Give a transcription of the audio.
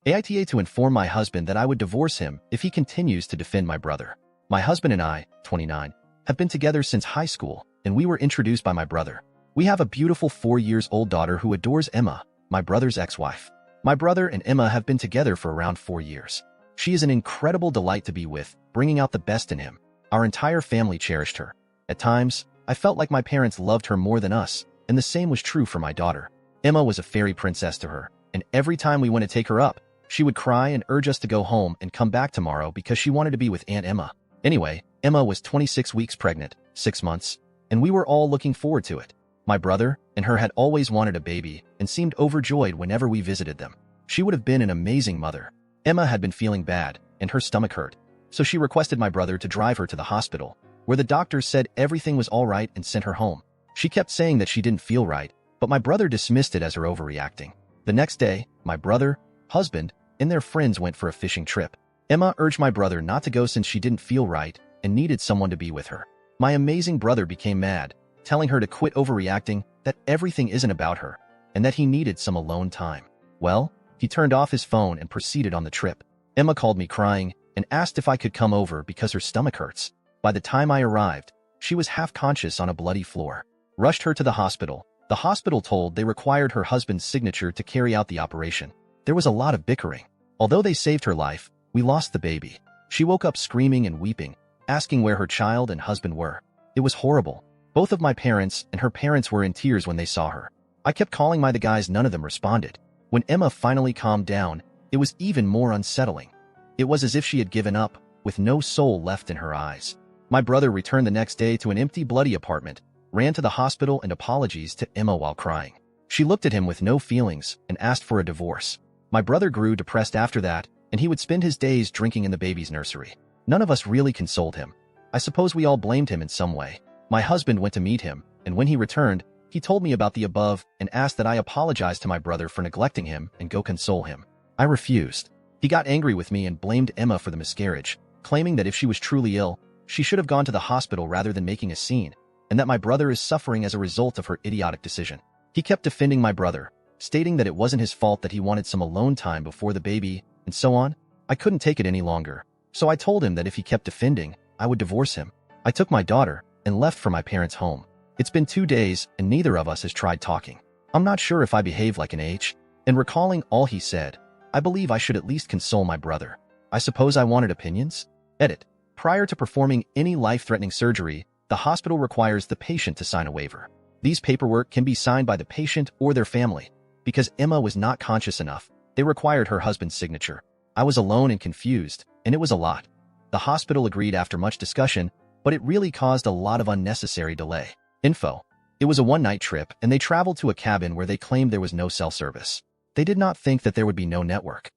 AITA to inform my husband that I would divorce him if he continues to defend my brother. My husband and I, 29, have been together since high school, and we were introduced by my brother. We have a beautiful 4-year-old daughter who adores Emma, my brother's ex-wife. My brother and Emma have been together for around 4 years. She is an incredible delight to be with, bringing out the best in him. Our entire family cherished her. At times, I felt like my parents loved her more than us, and the same was true for my daughter. Emma was a fairy princess to her, and every time we went to take her up, she would cry and urge us to go home and come back tomorrow because she wanted to be with Aunt Emma. Anyway, Emma was 26 weeks pregnant, 6 months, and we were all looking forward to it. My brother and her had always wanted a baby and seemed overjoyed whenever we visited them. She would have been an amazing mother. Emma had been feeling bad, and her stomach hurt, so she requested my brother to drive her to the hospital, where the doctors said everything was all right and sent her home. She kept saying that she didn't feel right, but my brother dismissed it as her overreacting. The next day, my brother, husband, and their friends went for a fishing trip. Emma urged my brother not to go since she didn't feel right and needed someone to be with her. My amazing brother became mad, telling her to quit overreacting, that everything isn't about her, and that he needed some alone time. Well, he turned off his phone and proceeded on the trip. Emma called me crying and asked if I could come over because her stomach hurts. By the time I arrived, she was half conscious on a bloody floor. Rushed her to the hospital. The hospital told they required her husband's signature to carry out the operation. There was a lot of bickering. Although they saved her life, we lost the baby. She woke up screaming and weeping, asking where her child and husband were. It was horrible. Both of my parents and her parents were in tears when they saw her. I kept calling the guys, none of them responded. When Emma finally calmed down, it was even more unsettling. It was as if she had given up, with no soul left in her eyes. My brother returned the next day to an empty, bloody apartment, ran to the hospital and apologized to Emma while crying. She looked at him with no feelings and asked for a divorce. My brother grew depressed after that, and he would spend his days drinking in the baby's nursery. None of us really consoled him. I suppose we all blamed him in some way. My husband went to meet him, and when he returned, he told me about the above and asked that I apologize to my brother for neglecting him and go console him. I refused. He got angry with me and blamed Emma for the miscarriage, claiming that if she was truly ill, she should have gone to the hospital rather than making a scene, and that my brother is suffering as a result of her idiotic decision. He kept defending my brother, stating that it wasn't his fault that he wanted some alone time before the baby, and so on. I couldn't take it any longer, so I told him that if he kept defending, I would divorce him. I took my daughter and left for my parents' home. It's been 2 days, and neither of us has tried talking. I'm not sure if I behaved like an H. And recalling all he said, I believe I should at least console my brother. I suppose I wanted opinions? Edit. Prior to performing any life-threatening surgery, the hospital requires the patient to sign a waiver. These paperwork can be signed by the patient or their family. Because Emma was not conscious enough, they required her husband's signature. I was alone and confused, and it was a lot. The hospital agreed after much discussion, but it really caused a lot of unnecessary delay. Info. It was a one-night trip, and they traveled to a cabin where they claimed there was no cell service. They did not think that there would be no network.